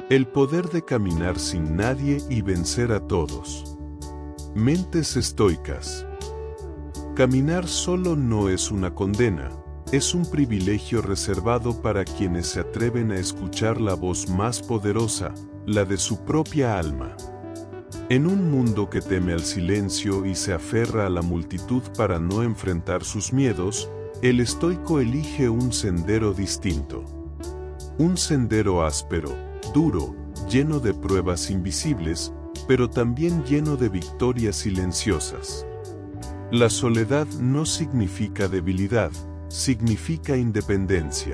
El poder de caminar sin nadie y vencer a todos. Mentes estoicas. Caminar solo no es una condena, es un privilegio reservado para quienes se atreven a escuchar la voz más poderosa, la de su propia alma. En un mundo que teme al silencio y se aferra a la multitud para no enfrentar sus miedos, el estoico elige un sendero distinto. Un sendero áspero, duro, lleno de pruebas invisibles, pero también lleno de victorias silenciosas. La soledad no significa debilidad, significa independencia.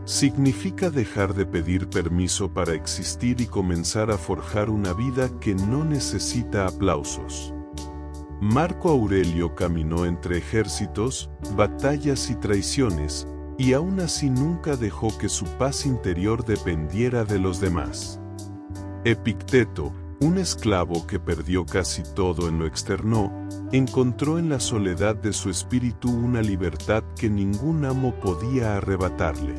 Significa dejar de pedir permiso para existir y comenzar a forjar una vida que no necesita aplausos. Marco Aurelio caminó entre ejércitos, batallas y traiciones, y aún así nunca dejó que su paz interior dependiera de los demás. Epicteto, un esclavo que perdió casi todo en lo externo, encontró en la soledad de su espíritu una libertad que ningún amo podía arrebatarle.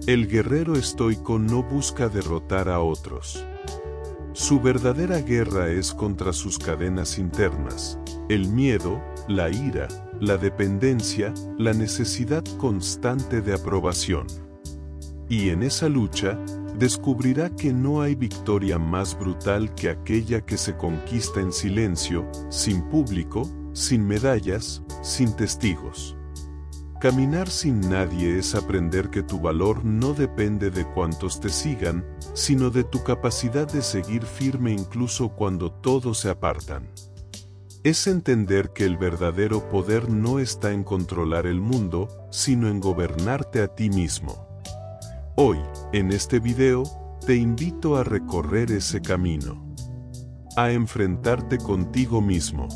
El guerrero estoico no busca derrotar a otros. Su verdadera guerra es contra sus cadenas internas, el miedo, la ira, la dependencia, la necesidad constante de aprobación. Y en esa lucha, descubrirá que no hay victoria más brutal que aquella que se conquista en silencio, sin público, sin medallas, sin testigos. Caminar sin nadie es aprender que tu valor no depende de cuántos te sigan, sino de tu capacidad de seguir firme incluso cuando todos se apartan. Es entender que el verdadero poder no está en controlar el mundo, sino en gobernarte a ti mismo. Hoy, en este video, te invito a recorrer ese camino. A enfrentarte contigo mismo.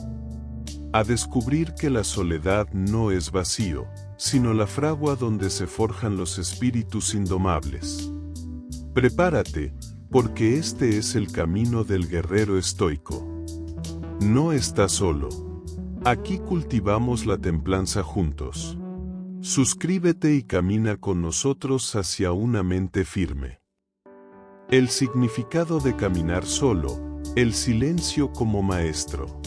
A descubrir que la soledad no es vacío, sino la fragua donde se forjan los espíritus indomables. Prepárate, porque este es el camino del guerrero estoico. No estás solo. Aquí cultivamos la templanza juntos. Suscríbete y camina con nosotros hacia una mente firme. El significado de caminar solo, el silencio como maestro.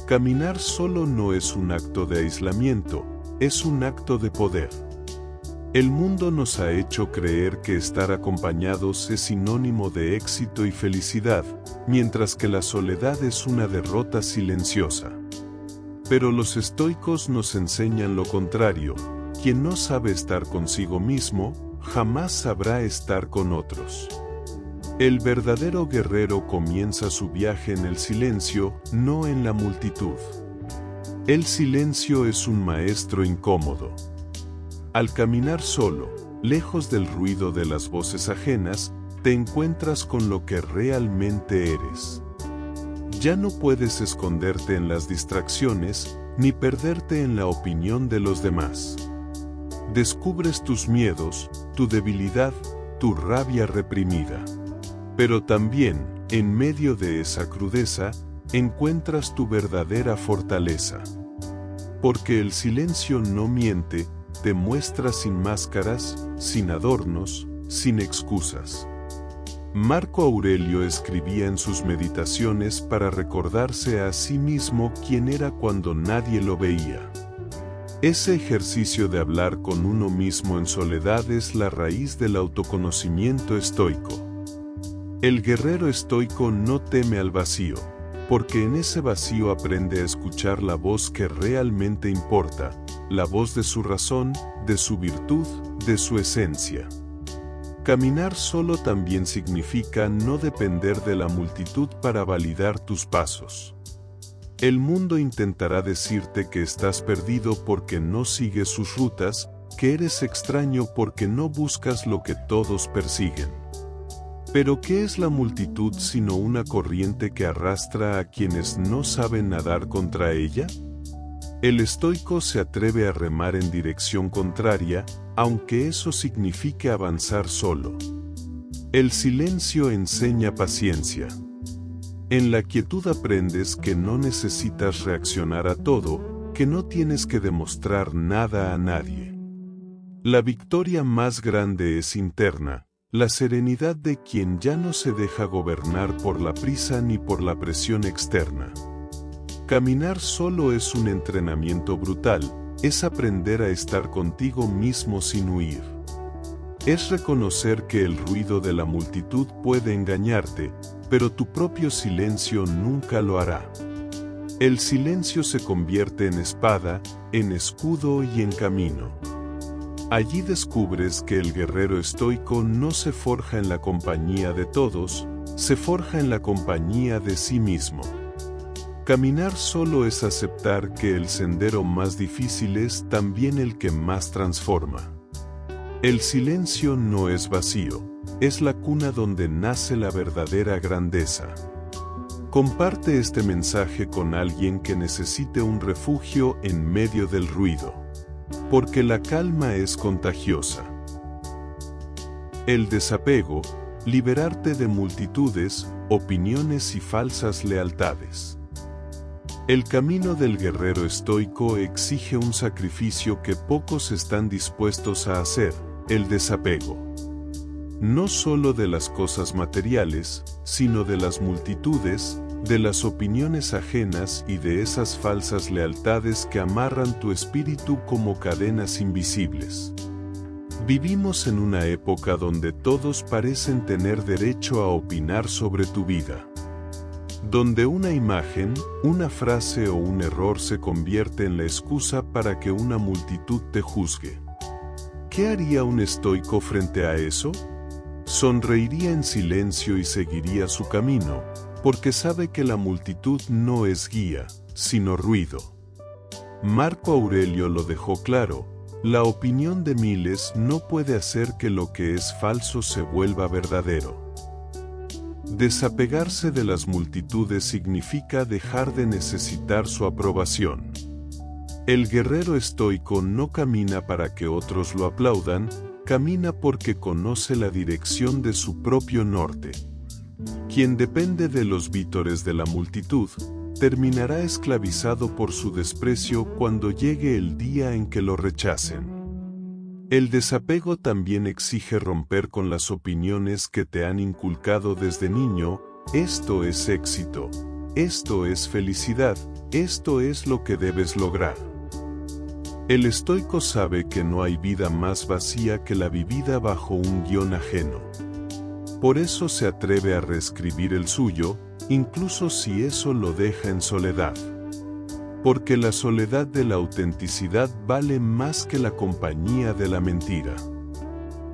Caminar solo no es un acto de aislamiento, es un acto de poder. El mundo nos ha hecho creer que estar acompañados es sinónimo de éxito y felicidad, mientras que la soledad es una derrota silenciosa. Pero los estoicos nos enseñan lo contrario: quien no sabe estar consigo mismo, jamás sabrá estar con otros. El verdadero guerrero comienza su viaje en el silencio, no en la multitud. El silencio es un maestro incómodo. Al caminar solo, lejos del ruido de las voces ajenas, te encuentras con lo que realmente eres. Ya no puedes esconderte en las distracciones, ni perderte en la opinión de los demás. Descubres tus miedos, tu debilidad, tu rabia reprimida. Pero también, en medio de esa crudeza, encuentras tu verdadera fortaleza. Porque el silencio no miente, te muestra sin máscaras, sin adornos, sin excusas. Marco Aurelio escribía en sus meditaciones para recordarse a sí mismo quién era cuando nadie lo veía. Ese ejercicio de hablar con uno mismo en soledad es la raíz del autoconocimiento estoico. El guerrero estoico no teme al vacío, porque en ese vacío aprende a escuchar la voz que realmente importa, la voz de su razón, de su virtud, de su esencia. Caminar solo también significa no depender de la multitud para validar tus pasos. El mundo intentará decirte que estás perdido porque no sigues sus rutas, que eres extraño porque no buscas lo que todos persiguen. Pero ¿qué es la multitud sino una corriente que arrastra a quienes no saben nadar contra ella? El estoico se atreve a remar en dirección contraria, aunque eso signifique avanzar solo. El silencio enseña paciencia. En la quietud aprendes que no necesitas reaccionar a todo, que no tienes que demostrar nada a nadie. La victoria más grande es interna, la serenidad de quien ya no se deja gobernar por la prisa ni por la presión externa. Caminar solo es un entrenamiento brutal, es aprender a estar contigo mismo sin huir. Es reconocer que el ruido de la multitud puede engañarte, pero tu propio silencio nunca lo hará. El silencio se convierte en espada, en escudo y en camino. Allí descubres que el guerrero estoico no se forja en la compañía de todos, se forja en la compañía de sí mismo. Caminar solo es aceptar que el sendero más difícil es también el que más transforma. El silencio no es vacío, es la cuna donde nace la verdadera grandeza. Comparte este mensaje con alguien que necesite un refugio en medio del ruido, porque la calma es contagiosa. El desapego, liberarte de multitudes, opiniones y falsas lealtades. El camino del guerrero estoico exige un sacrificio que pocos están dispuestos a hacer, el desapego. No solo de las cosas materiales, sino de las multitudes, de las opiniones ajenas y de esas falsas lealtades que amarran tu espíritu como cadenas invisibles. Vivimos en una época donde todos parecen tener derecho a opinar sobre tu vida. Donde una imagen, una frase o un error se convierte en la excusa para que una multitud te juzgue. ¿Qué haría un estoico frente a eso? Sonreiría en silencio y seguiría su camino, porque sabe que la multitud no es guía, sino ruido. Marco Aurelio lo dejó claro, la opinión de miles no puede hacer que lo que es falso se vuelva verdadero. Desapegarse de las multitudes significa dejar de necesitar su aprobación. El guerrero estoico no camina para que otros lo aplaudan, camina porque conoce la dirección de su propio norte. Quien depende de los vítores de la multitud, terminará esclavizado por su desprecio cuando llegue el día en que lo rechacen. El desapego también exige romper con las opiniones que te han inculcado desde niño, esto es éxito, esto es felicidad, esto es lo que debes lograr. El estoico sabe que no hay vida más vacía que la vivida bajo un guión ajeno. Por eso se atreve a reescribir el suyo, incluso si eso lo deja en soledad. Porque la soledad de la autenticidad vale más que la compañía de la mentira.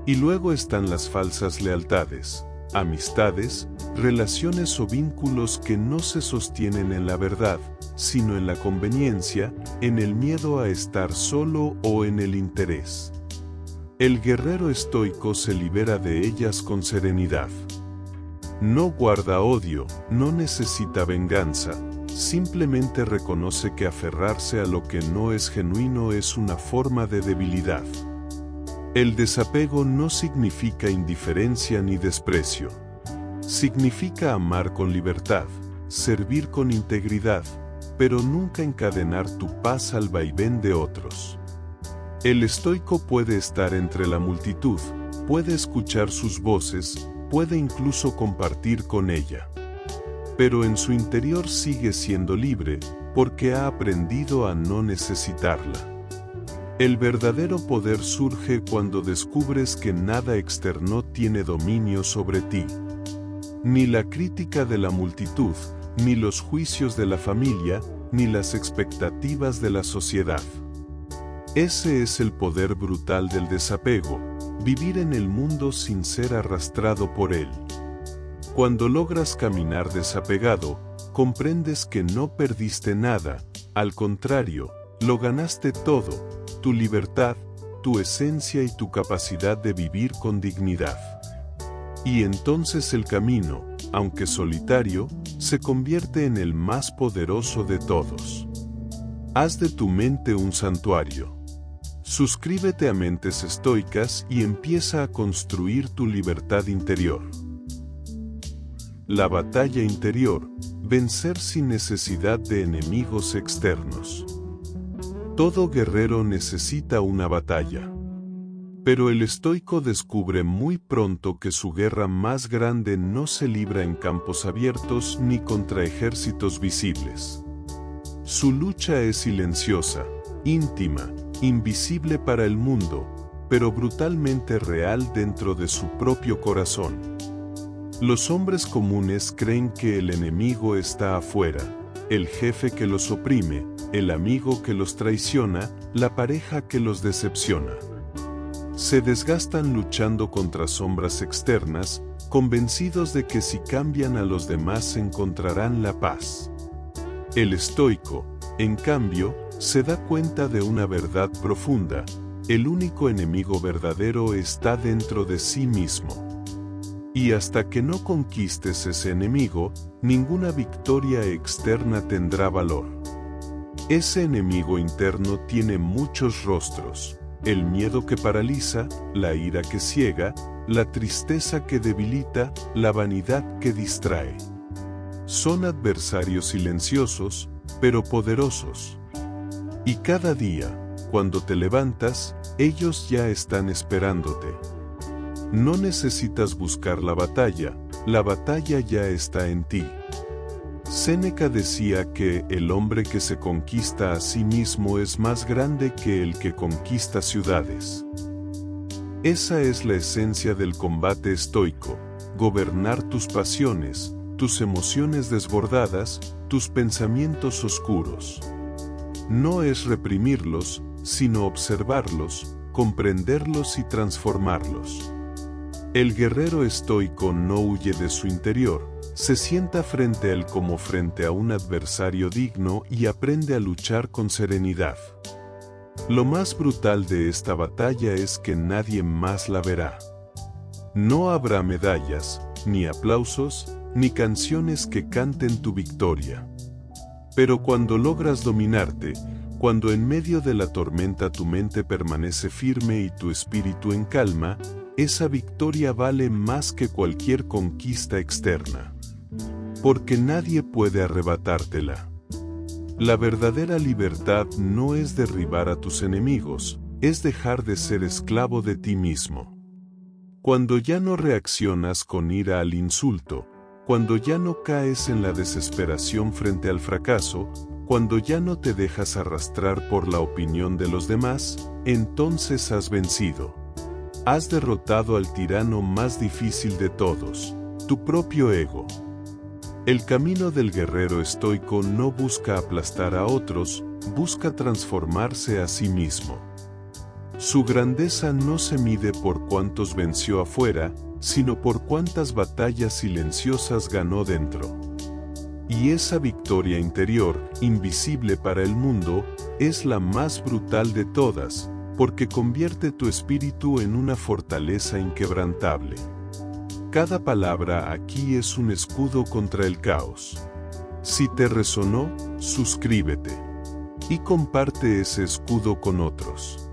Y luego están las falsas lealtades, amistades, relaciones o vínculos que no se sostienen en la verdad, sino en la conveniencia, en el miedo a estar solo o en el interés. El guerrero estoico se libera de ellas con serenidad. No guarda odio, no necesita venganza, simplemente reconoce que aferrarse a lo que no es genuino es una forma de debilidad. El desapego no significa indiferencia ni desprecio. Significa amar con libertad, servir con integridad, pero nunca encadenar tu paz al vaivén de otros. El estoico puede estar entre la multitud, puede escuchar sus voces, puede incluso compartir con ella. Pero en su interior sigue siendo libre, porque ha aprendido a no necesitarla. El verdadero poder surge cuando descubres que nada externo tiene dominio sobre ti. Ni la crítica de la multitud, ni los juicios de la familia, ni las expectativas de la sociedad. Ese es el poder brutal del desapego, vivir en el mundo sin ser arrastrado por él. Cuando logras caminar desapegado, comprendes que no perdiste nada, al contrario, lo ganaste todo, tu libertad, tu esencia y tu capacidad de vivir con dignidad. Y entonces el camino, aunque solitario, se convierte en el más poderoso de todos. Haz de tu mente un santuario. Suscríbete a Mentes Estoicas y empieza a construir tu libertad interior. La batalla interior, vencer sin necesidad de enemigos externos. Todo guerrero necesita una batalla. Pero el estoico descubre muy pronto que su guerra más grande no se libra en campos abiertos ni contra ejércitos visibles. Su lucha es silenciosa, íntima, invisible para el mundo, pero brutalmente real dentro de su propio corazón. Los hombres comunes creen que el enemigo está afuera, el jefe que los oprime, el amigo que los traiciona, la pareja que los decepciona. Se desgastan luchando contra sombras externas, convencidos de que si cambian a los demás encontrarán la paz. El estoico, en cambio, se da cuenta de una verdad profunda: el único enemigo verdadero está dentro de sí mismo. Y hasta que no conquistes ese enemigo, ninguna victoria externa tendrá valor. Ese enemigo interno tiene muchos rostros: el miedo que paraliza, la ira que ciega, la tristeza que debilita, la vanidad que distrae. Son adversarios silenciosos, pero poderosos. Y cada día, cuando te levantas, ellos ya están esperándote. No necesitas buscar la batalla ya está en ti. Séneca decía que el hombre que se conquista a sí mismo es más grande que el que conquista ciudades. Esa es la esencia del combate estoico: gobernar tus pasiones, tus emociones desbordadas, tus pensamientos oscuros. No es reprimirlos, sino observarlos, comprenderlos y transformarlos. El guerrero estoico no huye de su interior, se sienta frente a él como frente a un adversario digno y aprende a luchar con serenidad. Lo más brutal de esta batalla es que nadie más la verá. No habrá medallas, ni aplausos, ni canciones que canten tu victoria. Pero cuando logras dominarte, cuando en medio de la tormenta tu mente permanece firme y tu espíritu en calma, esa victoria vale más que cualquier conquista externa. Porque nadie puede arrebatártela. La verdadera libertad no es derribar a tus enemigos, es dejar de ser esclavo de ti mismo. Cuando ya no reaccionas con ira al insulto, cuando ya no caes en la desesperación frente al fracaso, cuando ya no te dejas arrastrar por la opinión de los demás, entonces has vencido. Has derrotado al tirano más difícil de todos, tu propio ego. El camino del guerrero estoico no busca aplastar a otros, busca transformarse a sí mismo. Su grandeza no se mide por cuántos venció afuera, sino por cuántas batallas silenciosas ganó dentro. Y esa victoria interior, invisible para el mundo, es la más brutal de todas, porque convierte tu espíritu en una fortaleza inquebrantable. Cada palabra aquí es un escudo contra el caos. Si te resonó, suscríbete. Y comparte ese escudo con otros.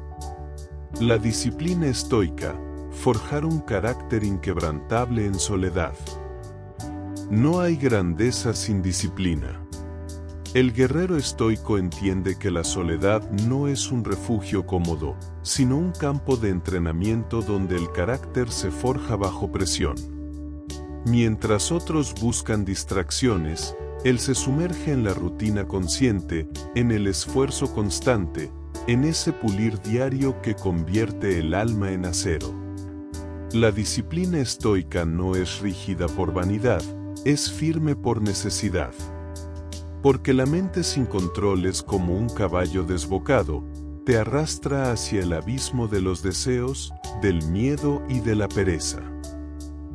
La disciplina estoica: forjar un carácter inquebrantable en soledad. No hay grandeza sin disciplina. El guerrero estoico entiende que la soledad no es un refugio cómodo, sino un campo de entrenamiento donde el carácter se forja bajo presión. Mientras otros buscan distracciones, él se sumerge en la rutina consciente, en el esfuerzo constante, en ese pulir diario que convierte el alma en acero. La disciplina estoica no es rígida por vanidad, es firme por necesidad. Porque la mente sin control es como un caballo desbocado, te arrastra hacia el abismo de los deseos, del miedo y de la pereza.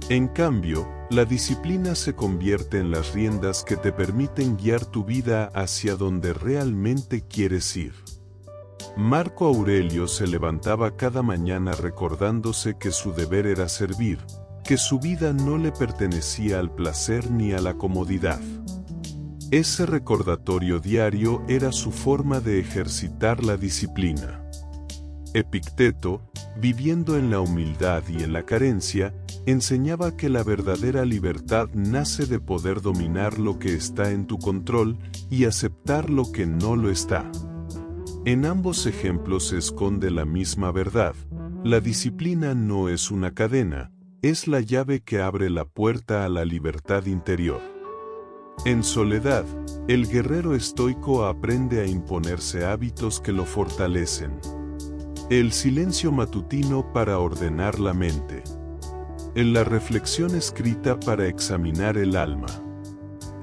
En cambio, la disciplina se convierte en las riendas que te permiten guiar tu vida hacia donde realmente quieres ir. Marco Aurelio se levantaba cada mañana recordándose que su deber era servir, que su vida no le pertenecía al placer ni a la comodidad. Ese recordatorio diario era su forma de ejercitar la disciplina. Epicteto, viviendo en la humildad y en la carencia, enseñaba que la verdadera libertad nace de poder dominar lo que está en tu control y aceptar lo que no lo está. En ambos ejemplos se esconde la misma verdad: La disciplina no es una cadena, es la llave que abre la puerta a la libertad interior. En soledad, el guerrero estoico aprende a imponerse hábitos que lo fortalecen. El silencio matutino para ordenar la mente. En la reflexión escrita para examinar el alma.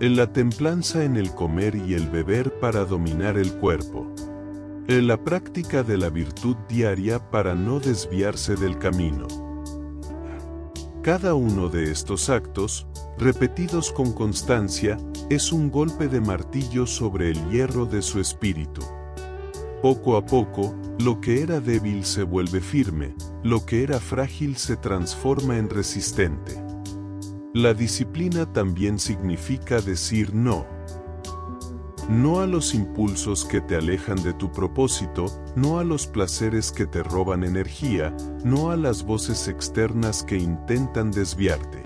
En la templanza en el comer y el beber para dominar el cuerpo. En la práctica de la virtud diaria para no desviarse del camino. Cada uno de estos actos, repetidos con constancia, es un golpe de martillo sobre el hierro de su espíritu. Poco a poco, lo que era débil se vuelve firme, lo que era frágil se transforma en resistente. La disciplina también significa decir no. No a los impulsos que te alejan de tu propósito, no a los placeres que te roban energía, no a las voces externas que intentan desviarte.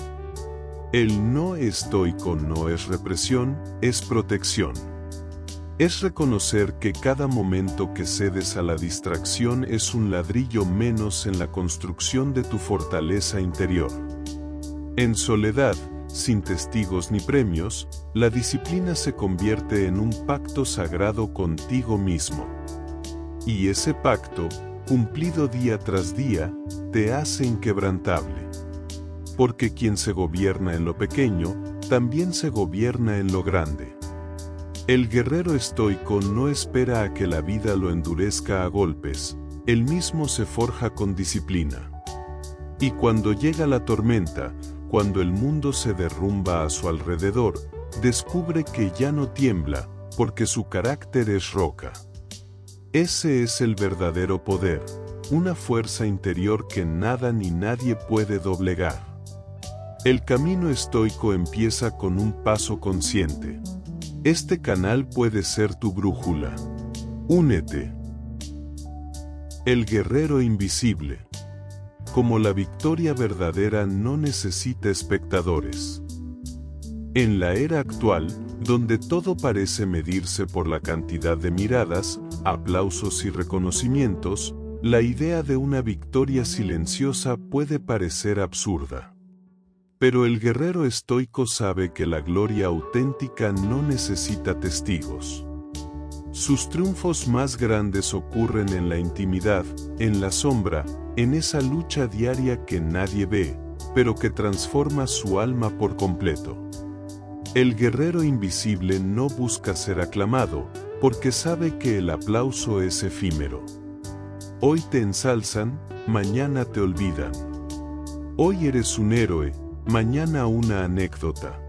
El no estoico no es represión, es protección. Es reconocer que cada momento que cedes a la distracción es un ladrillo menos en la construcción de tu fortaleza interior. En soledad, sin testigos ni premios, la disciplina se convierte en un pacto sagrado contigo mismo. Y ese pacto, cumplido día tras día, te hace inquebrantable. Porque quien se gobierna en lo pequeño, también se gobierna en lo grande. El guerrero estoico no espera a que la vida lo endurezca a golpes, él mismo se forja con disciplina. Y cuando llega la tormenta, cuando el mundo se derrumba a su alrededor, descubre que ya no tiembla, porque su carácter es roca. Ese es el verdadero poder, una fuerza interior que nada ni nadie puede doblegar. El camino estoico empieza con un paso consciente. Este canal puede ser tu brújula. Únete. El guerrero invisible. Como la victoria verdadera no necesita espectadores. En la era actual, donde todo parece medirse por la cantidad de miradas, aplausos y reconocimientos, la idea de una victoria silenciosa puede parecer absurda. Pero el guerrero estoico sabe que la gloria auténtica no necesita testigos. Sus triunfos más grandes ocurren en la intimidad, en la sombra, en esa lucha diaria que nadie ve, pero que transforma su alma por completo. El guerrero invisible no busca ser aclamado, porque sabe que el aplauso es efímero. Hoy te ensalzan, mañana te olvidan. Hoy eres un héroe, mañana una anécdota.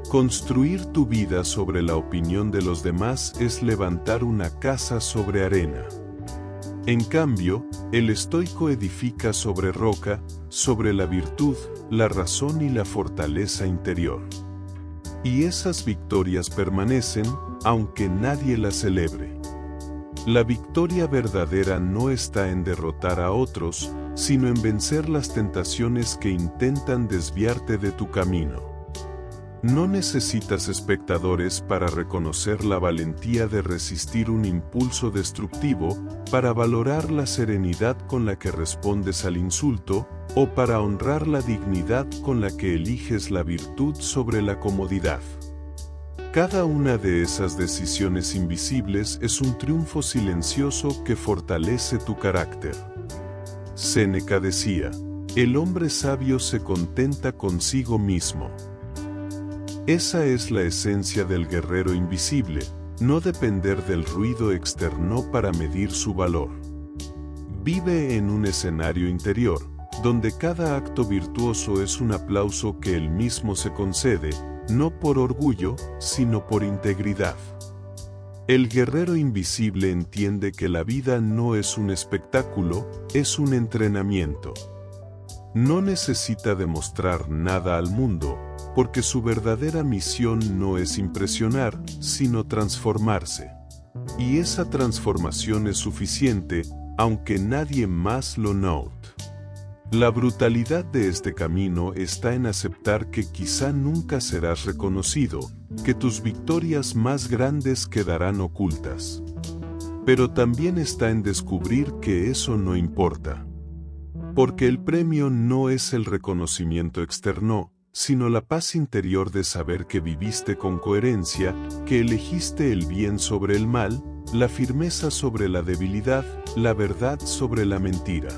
Construir tu vida sobre la opinión de los demás es levantar una casa sobre arena. En cambio, el estoico edifica sobre roca, sobre la virtud, la razón y la fortaleza interior. Y esas victorias permanecen, aunque nadie las celebre. La victoria verdadera no está en derrotar a otros, sino en vencer las tentaciones que intentan desviarte de tu camino. No necesitas espectadores para reconocer la valentía de resistir un impulso destructivo, para valorar la serenidad con la que respondes al insulto, o para honrar la dignidad con la que eliges la virtud sobre la comodidad. Cada una de esas decisiones invisibles es un triunfo silencioso que fortalece tu carácter. Séneca decía, el hombre sabio se contenta consigo mismo. Esa es la esencia del guerrero invisible, no depender del ruido externo para medir su valor. Vive en un escenario interior, donde cada acto virtuoso es un aplauso que él mismo se concede, no por orgullo, sino por integridad. El guerrero invisible entiende que la vida no es un espectáculo, es un entrenamiento. No necesita demostrar nada al mundo, porque su verdadera misión no es impresionar, sino transformarse. Y esa transformación es suficiente, aunque nadie más lo note. La brutalidad de este camino está en aceptar que quizá nunca serás reconocido, que tus victorias más grandes quedarán ocultas. Pero también está en descubrir que eso no importa. Porque el premio no es el reconocimiento externo, sino la paz interior de saber que viviste con coherencia, que elegiste el bien sobre el mal, la firmeza sobre la debilidad, la verdad sobre la mentira.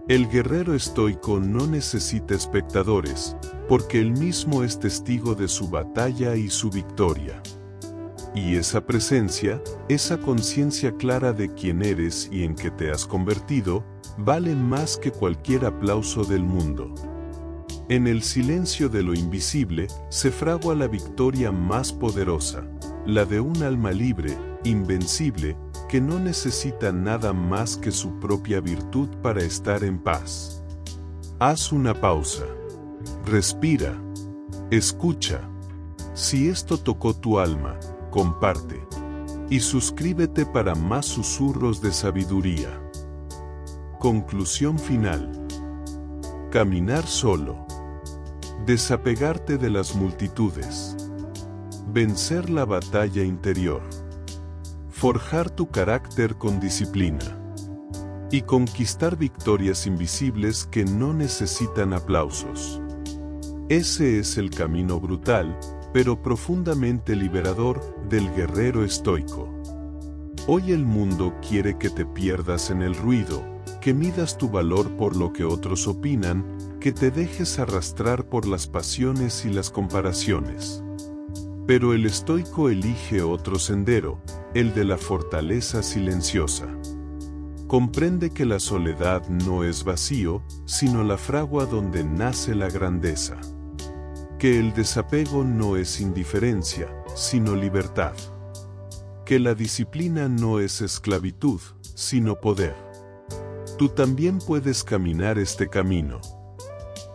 El guerrero estoico no necesita espectadores, porque él mismo es testigo de su batalla y su victoria. Y esa presencia, esa conciencia clara de quién eres y en qué te has convertido, vale más que cualquier aplauso del mundo. En el silencio de lo invisible se fragua la victoria más poderosa, la de un alma libre, invencible, que no necesita nada más que su propia virtud para estar en paz. Haz una pausa. Respira. Escucha. Si esto tocó tu alma, comparte. Y suscríbete para más susurros de sabiduría. Conclusión final. Caminar solo. Desapegarte de las multitudes. Vencer la batalla interior. Forjar tu carácter con disciplina. Y conquistar victorias invisibles que no necesitan aplausos. Ese es el camino brutal, pero profundamente liberador, del guerrero estoico. Hoy el mundo quiere que te pierdas en el ruido, que midas tu valor por lo que otros opinan, que te dejes arrastrar por las pasiones y las comparaciones. Pero el estoico elige otro sendero, el de la fortaleza silenciosa. Comprende que la soledad no es vacío, sino la fragua donde nace la grandeza. Que el desapego no es indiferencia, sino libertad. Que la disciplina no es esclavitud, sino poder. Tú también puedes caminar este camino.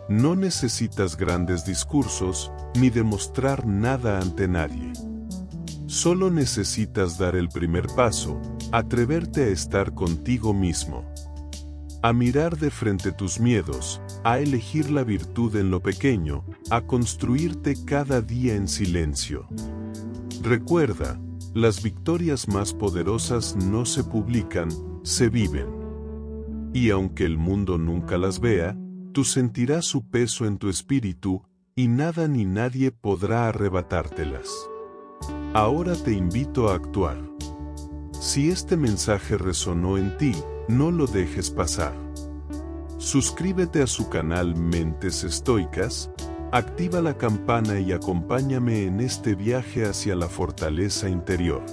No necesitas grandes discursos, ni demostrar nada ante nadie. Solo necesitas dar el primer paso, atreverte a estar contigo mismo. A mirar de frente tus miedos, a elegir la virtud en lo pequeño, a construirte cada día en silencio. Recuerda, las victorias más poderosas no se publican, se viven. Y aunque el mundo nunca las vea, tú sentirás su peso en tu espíritu, y nada ni nadie podrá arrebatártelas. Ahora te invito a actuar. Si este mensaje resonó en ti, no lo dejes pasar. Suscríbete a su canal Mentes Estoicas, activa la campana y acompáñame en este viaje hacia la fortaleza interior.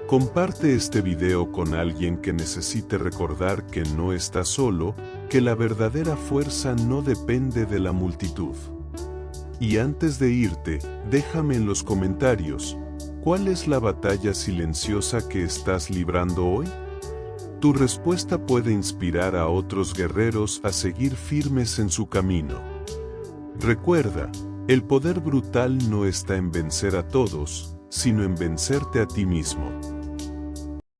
Comparte este video con alguien que necesite recordar que no está solo, que la verdadera fuerza no depende de la multitud. Y antes de irte, déjame en los comentarios, ¿cuál es la batalla silenciosa que estás librando hoy? Tu respuesta puede inspirar a otros guerreros a seguir firmes en su camino. Recuerda, el poder brutal no está en vencer a todos, sino en vencerte a ti mismo.